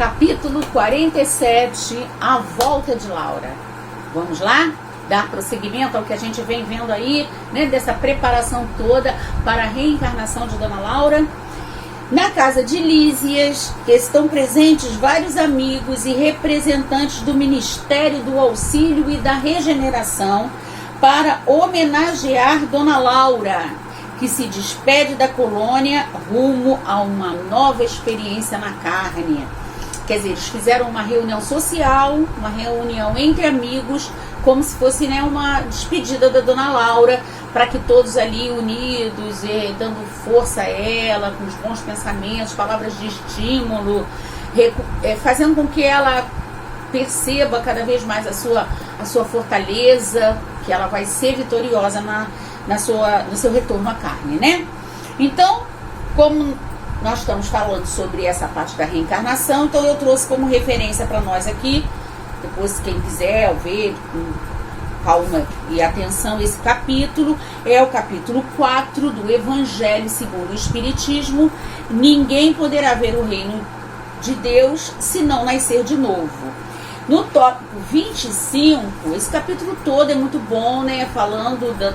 capítulo 47, a volta de Laura. Vamos lá? Dar prosseguimento ao que a gente vem vendo aí, né, dessa preparação toda para a reencarnação de Dona Laura. Na casa de Lísias estão presentes vários amigos e representantes do Ministério do Auxílio e da Regeneração para homenagear Dona Laura, que se despede da colônia rumo a uma nova experiência na carne. Quer dizer, eles fizeram uma reunião social, uma reunião entre amigos, como se fosse, né, uma despedida da Dona Laura, para que todos ali unidos, dando força a ela, com os bons pensamentos, palavras de estímulo, fazendo com que ela perceba cada vez mais a sua fortaleza, que ela vai ser vitoriosa no seu retorno à carne, né? Então, como nós estamos falando sobre essa parte da reencarnação, então eu trouxe como referência para nós aqui, depois quem quiser ver com calma e atenção esse capítulo, é o capítulo 4 do Evangelho segundo o Espiritismo: ninguém poderá ver o reino de Deus se não nascer de novo. No tópico 25, esse capítulo todo é muito bom, né,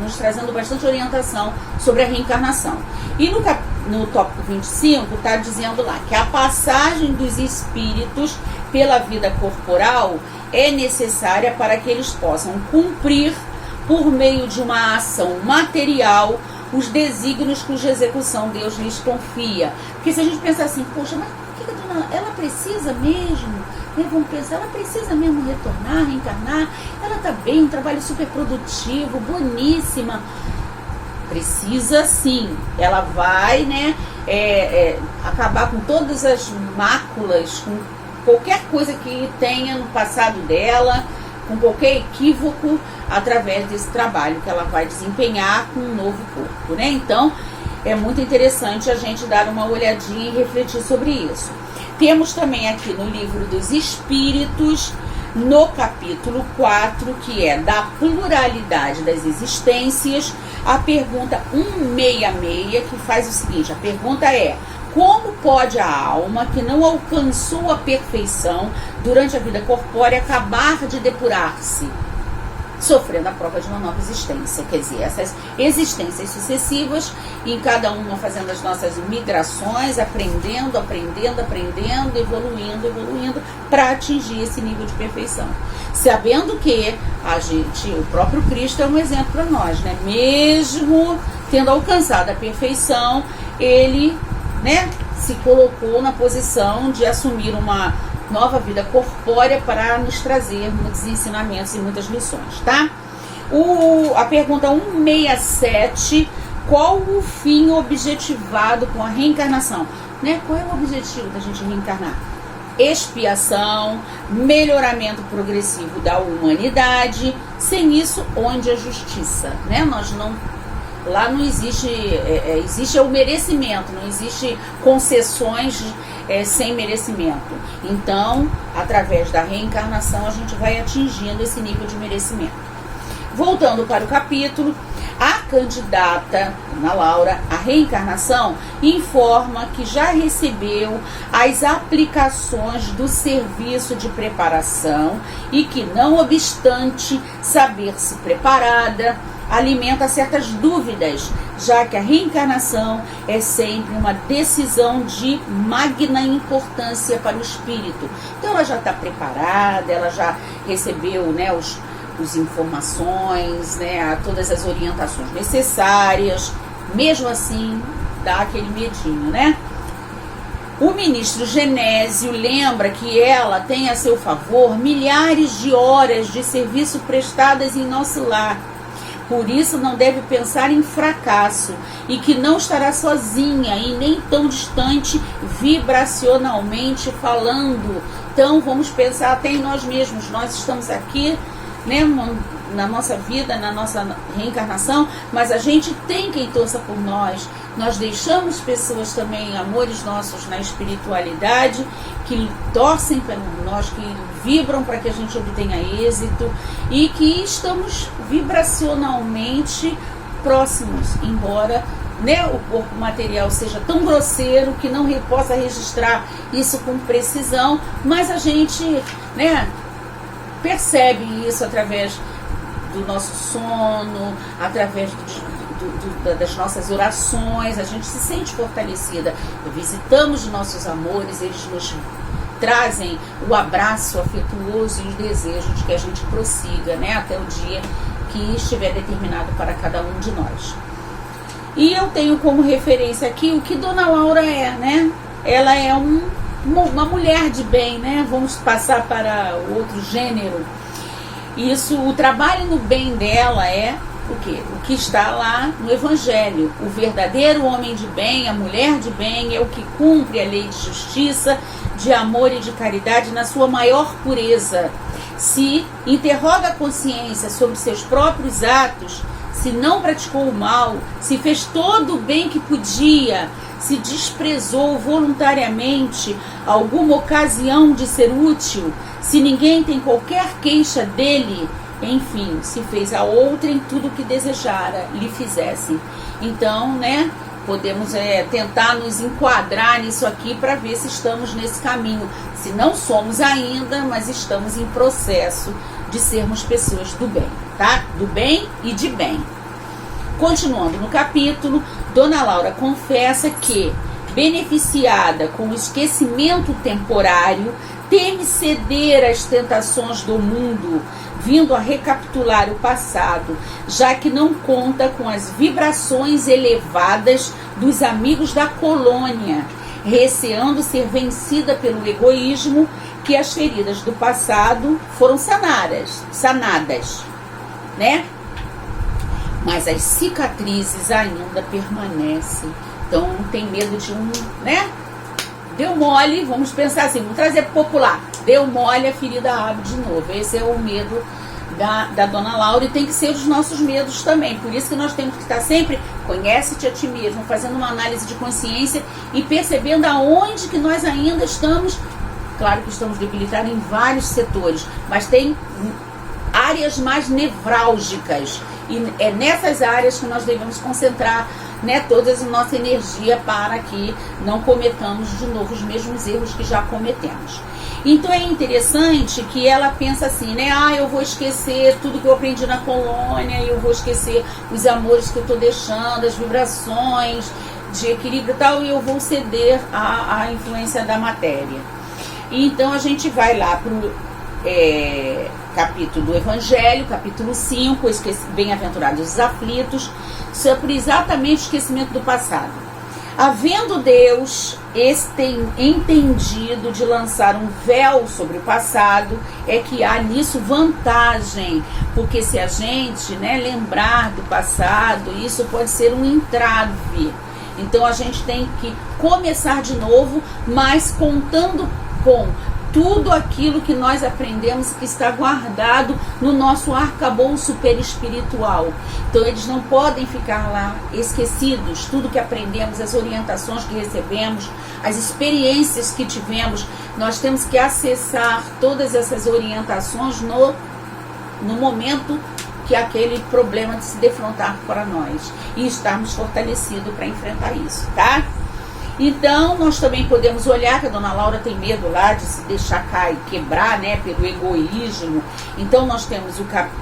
nos trazendo bastante orientação sobre a reencarnação. E no tópico 25 está dizendo lá que a passagem dos espíritos pela vida corporal é necessária para que eles possam cumprir, por meio de uma ação material, os desígnios cuja execução Deus lhes confia. Porque se a gente pensar assim, poxa, mas por que a dona, ela precisa mesmo? Vamos pensar, ela precisa mesmo retornar, reencarnar? Ela está bem, um trabalho super produtivo, boníssima. Precisa sim, ela vai, né, acabar com todas as máculas, com qualquer coisa que tenha no passado dela, com qualquer equívoco, através desse trabalho que ela vai desempenhar com um novo corpo, né? Então, é muito interessante a gente dar uma olhadinha e refletir sobre isso. Temos também aqui no Livro dos Espíritos, no capítulo 4, que é da pluralidade das existências, a pergunta 166, que faz o seguinte: a pergunta é: como pode a alma que não alcançou a perfeição durante a vida corpórea acabar de depurar-se, sofrendo a prova de uma nova existência? Quer dizer, essas existências sucessivas, em cada uma fazendo as nossas migrações, aprendendo, evoluindo, para atingir esse nível de perfeição. Sabendo que o próprio Cristo é um exemplo para nós, né? Mesmo tendo alcançado a perfeição, ele, né, se colocou na posição de assumir uma nova vida corpórea para nos trazer muitos ensinamentos e muitas lições, tá? A pergunta 167, qual o fim objetivado com a reencarnação? Né? Qual é o objetivo da gente reencarnar? Expiação, melhoramento progressivo da humanidade. Sem isso, onde a justiça? Né? Lá não existe, existe o merecimento, não existe concessões sem merecimento. Então, através da reencarnação, a gente vai atingindo esse nível de merecimento. Voltando para o capítulo, a candidata, Ana Laura, à reencarnação, informa que já recebeu as aplicações do serviço de preparação e que, não obstante saber-se preparada, alimenta certas dúvidas, já que a reencarnação é sempre uma decisão de magna importância para o espírito. Então ela já está preparada, ela já recebeu, né, os informações, né, todas as orientações necessárias. Mesmo assim, dá aquele medinho, né? O ministro Genésio lembra que ela tem a seu favor milhares de horas de serviço prestadas em nosso lar. Por isso não deve pensar em fracasso e que não estará sozinha e nem tão distante vibracionalmente falando. Então vamos pensar até em nós mesmos. Nós estamos aqui, né, na nossa vida, na nossa reencarnação, mas a gente tem quem torça por nós. Nós deixamos pessoas também, amores nossos na espiritualidade, que torcem por nós, que vibram para que a gente obtenha êxito e que estamos vibracionalmente próximos, embora né, o corpo material seja tão grosseiro que não possa registrar isso com precisão, mas a gente, né, percebe isso através do nosso sono, através das nossas orações. A gente se sente fortalecida. Visitamos os nossos amores, eles nos trazem o abraço afetuoso e o desejo de que a gente prossiga, né, até o dia que estiver determinado para cada um de nós. E eu tenho como referência aqui o que Dona Laura é, né? Ela é uma mulher de bem, né? Vamos passar para outro gênero. Isso, o trabalho no bem dela é o quê? O que está lá no Evangelho. O verdadeiro homem de bem, a mulher de bem, é o que cumpre a lei de justiça, de amor e de caridade na sua maior pureza. Se interroga a consciência sobre seus próprios atos, se não praticou o mal, se fez todo o bem que podia, se desprezou voluntariamente alguma ocasião de ser útil, se ninguém tem qualquer queixa dele, enfim, se fez a outrem tudo o que desejara, lhe fizesse. Então, né, podemos tentar nos enquadrar nisso aqui para ver se estamos nesse caminho. Se não somos ainda, mas estamos em processo de sermos pessoas do bem, tá? Do bem e de bem. Continuando no capítulo, Dona Laura confessa que, beneficiada com o esquecimento temporário, teme ceder às tentações do mundo, vindo a recapitular o passado, já que não conta com as vibrações elevadas dos amigos da colônia, receando ser vencida pelo egoísmo, que as feridas do passado foram sanadas, né? Mas as cicatrizes ainda permanecem. Então tem medo de né? Deu mole, vamos pensar assim, vamos trazer popular. Deu mole, a ferida abre de novo. Esse é o medo da Dona Laura, e tem que ser os nossos medos também. Por isso que nós temos que estar sempre, conhece-te a ti mesmo, fazendo uma análise de consciência e percebendo aonde que nós ainda estamos. Claro que estamos debilitados em vários setores, mas tem áreas mais nevrálgicas. E é nessas áreas que nós devemos concentrar, né, toda a nossa energia para que não cometamos de novo os mesmos erros que já cometemos. Então é interessante que ela pensa assim, né? Eu vou esquecer tudo que eu aprendi na colônia, eu vou esquecer os amores que eu estou deixando, as vibrações de equilíbrio e tal, e eu vou ceder à influência da matéria. E então a gente vai lá para o capítulo do Evangelho, capítulo 5, Bem-aventurados os aflitos, sobre exatamente o esquecimento do passado. Havendo Deus entendido de lançar um véu sobre o passado, é que há nisso vantagem, porque se a gente, né, lembrar do passado, isso pode ser um entrave. Então a gente tem que começar de novo, mas contando com tudo aquilo que nós aprendemos que está guardado no nosso arcabouço perispiritual. Então eles não podem ficar lá esquecidos. Tudo que aprendemos, as orientações que recebemos, as experiências que tivemos, nós temos que acessar todas essas orientações no momento que aquele problema se defrontar para nós e estarmos fortalecidos para enfrentar isso, tá? Então, nós também podemos olhar que a Dona Laura tem medo lá de se deixar cair, quebrar, né, pelo egoísmo. Então, nós temos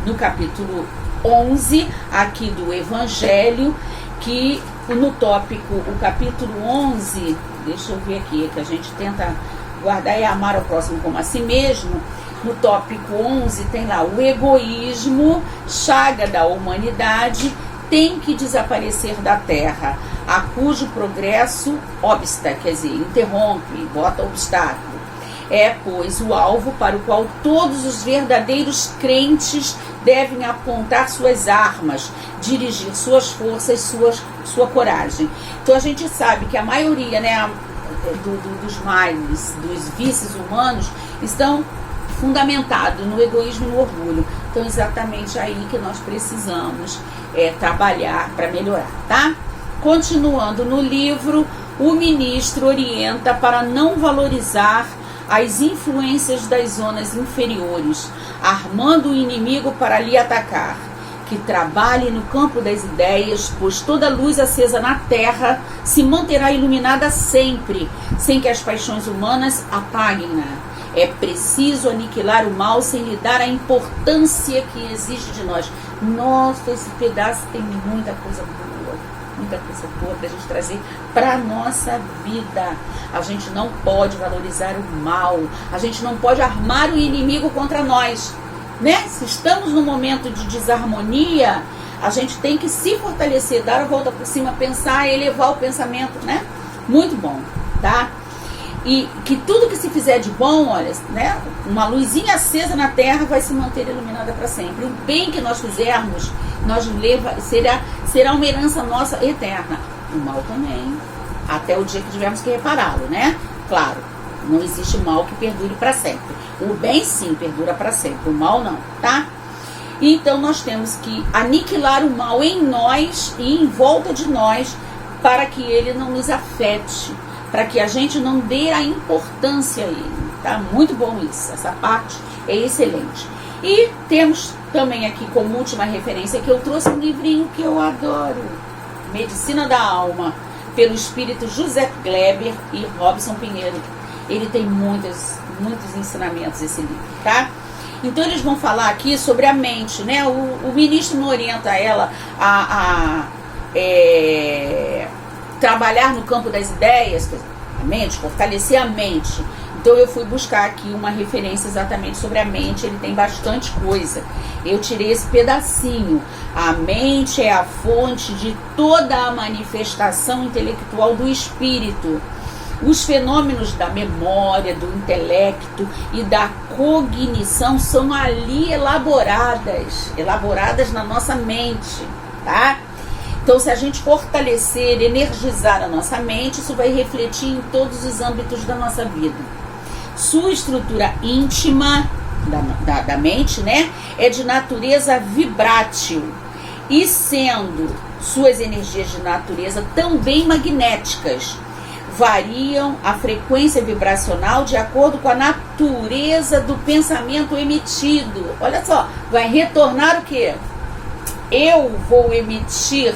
no capítulo 11, aqui do Evangelho, que no tópico, o capítulo 11, deixa eu ver aqui, que a gente tenta guardar, é amar ao próximo como a si mesmo. No tópico 11 tem lá, o egoísmo, chaga da humanidade, tem que desaparecer da terra, a cujo progresso obsta, quer dizer, interrompe, bota obstáculo. É, pois, o alvo para o qual todos os verdadeiros crentes devem apontar suas armas, dirigir suas forças, sua coragem. Então a gente sabe que a maioria, né, dos males, dos vícios humanos, estão fundamentado no egoísmo e no orgulho. Então é exatamente aí que nós precisamos trabalhar para melhorar, tá? Continuando no livro, o ministro orienta para não valorizar as influências das zonas inferiores, armando o inimigo para lhe atacar. que trabalhe no campo das ideias, pois toda luz acesa na terra se manterá iluminada sempre, sem que as paixões humanas apaguem-na. É preciso aniquilar o mal sem lhe dar a importância que exige de nós. Nossa, esse pedaço tem muita coisa boa para a gente trazer para a nossa vida. A gente não pode valorizar o mal, a gente não pode armar o inimigo contra nós, né? Se estamos num momento de desarmonia, a gente tem que se fortalecer, dar a volta por cima, pensar, elevar o pensamento, né? Muito bom, tá? E que tudo que se fizer de bom, olha, né? Uma luzinha acesa na terra vai se manter iluminada para sempre. O bem que nós fizermos, será uma herança nossa eterna. O mal também, até o dia que tivermos que repará-lo, né? Claro, não existe mal que perdure para sempre. O bem sim perdura para sempre, o mal não, tá? Então nós temos que aniquilar o mal em nós e em volta de nós, para que ele não nos afete, para que a gente não dê a importância a ele, tá? Muito bom isso, essa parte é excelente. E temos também aqui como última referência que eu trouxe um livrinho que eu adoro, Medicina da Alma, pelo espírito José Kleber e Robson Pinheiro. Ele tem muitos ensinamentos, esse livro, tá? Então eles vão falar aqui sobre a mente, né? O ministro não orienta ela a trabalhar no campo das ideias, a mente, fortalecer a mente. Então eu fui buscar aqui uma referência exatamente sobre a mente, ele tem bastante coisa. Eu tirei esse pedacinho. A mente é a fonte de toda a manifestação intelectual do espírito. Os fenômenos da memória, do intelecto e da cognição são ali elaboradas na nossa mente, tá? Então, se a gente fortalecer, energizar a nossa mente, isso vai refletir em todos os âmbitos da nossa vida. Sua estrutura íntima da mente, né, é de natureza vibrátil, e sendo suas energias de natureza também magnéticas, variam a frequência vibracional de acordo com a natureza do pensamento emitido. Olha só, vai retornar o quê? Eu vou emitir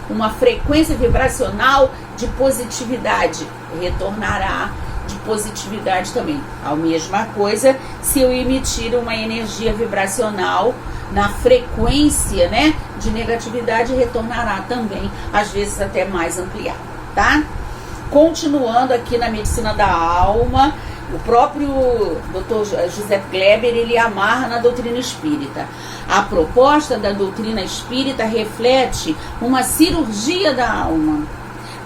uma frequência vibracional de positividade, retornará de positividade também. A mesma coisa se eu emitir uma energia vibracional na frequência, né, de negatividade, retornará também, às vezes até mais ampliada, tá? Continuando aqui na Medicina da Alma, o próprio Dr. José Kleber, ele amarra na doutrina espírita. A proposta da doutrina espírita reflete uma cirurgia da alma,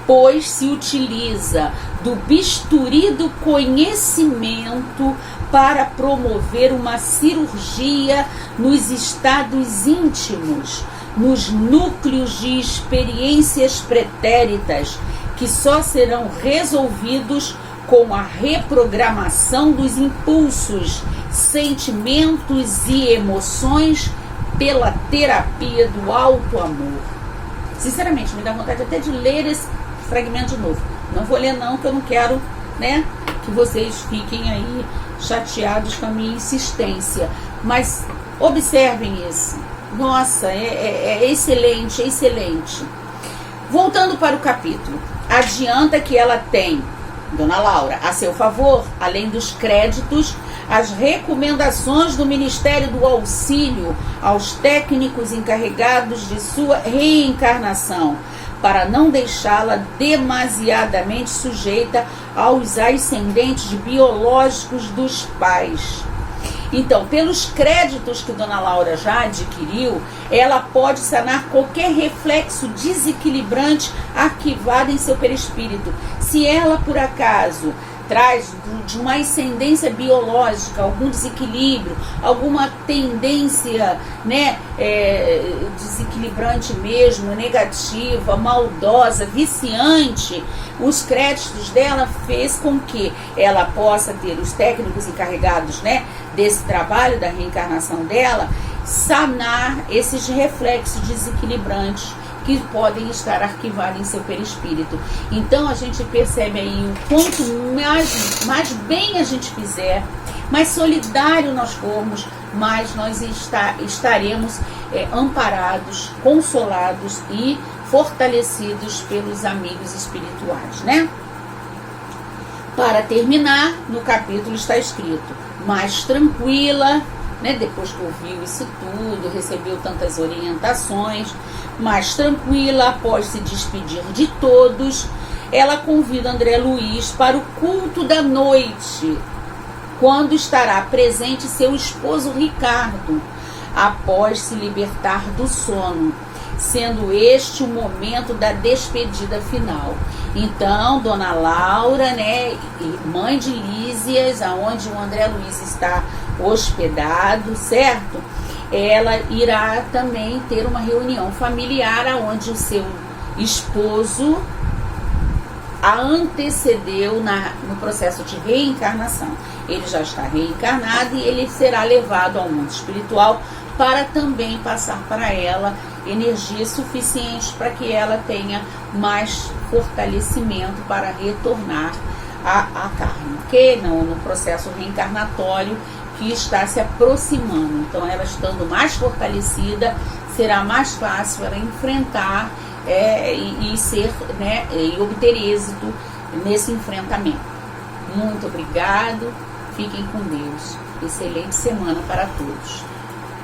pois se utiliza do bisturi do conhecimento para promover uma cirurgia nos estados íntimos, nos núcleos de experiências pretéritas, que só serão resolvidos com a reprogramação dos impulsos, sentimentos e emoções pela terapia do alto amor. Sinceramente, me dá vontade até de ler esse fragmento de novo. Não vou ler não, que eu não quero, né, que vocês fiquem aí chateados com a minha insistência. Mas observem isso. Nossa, é excelente, é excelente. Voltando para o capítulo. Adianta que ela tem, Dona Laura, a seu favor, além dos créditos, as recomendações do Ministério do Auxílio aos técnicos encarregados de sua reencarnação, para não deixá-la demasiadamente sujeita aos ascendentes biológicos dos pais. Então, pelos créditos que Dona Laura já adquiriu, ela pode sanar qualquer reflexo desequilibrante arquivado em seu perispírito. Se ela, por acaso, traz de uma ascendência biológica algum desequilíbrio, alguma tendência, né, desequilibrante mesmo, negativa, maldosa, viciante, os créditos dela fez com que ela possa ter os técnicos encarregados, né, desse trabalho da reencarnação dela, sanar esses reflexos desequilibrantes que podem estar arquivados em seu perispírito. Então a gente percebe aí o quanto mais bem a gente fizer, mais solidário nós formos, mais nós estaremos amparados, consolados e fortalecidos pelos amigos espirituais, né? Para terminar, no capítulo está escrito: mais tranquila, né? Depois que ouviu isso tudo, recebeu tantas orientações, mais tranquila, após se despedir de todos, ela convida André Luiz para o culto da noite, quando estará presente seu esposo Ricardo, após se libertar do sono, sendo este o momento da despedida final. Então, Dona Laura, né, mãe de Lísias, aonde o André Luiz está hospedado, certo? Ela irá também ter uma reunião familiar, aonde o seu esposo a antecedeu no processo de reencarnação. Ele já está reencarnado e ele será levado ao mundo espiritual para também passar para ela energias suficientes para que ela tenha mais fortalecimento para retornar à carne, ok? No processo reencarnatório que está se aproximando. Então, ela estando mais fortalecida, será mais fácil ela enfrentar e ser, né, e obter êxito nesse enfrentamento. Muito obrigado, fiquem com Deus. Excelente semana para todos.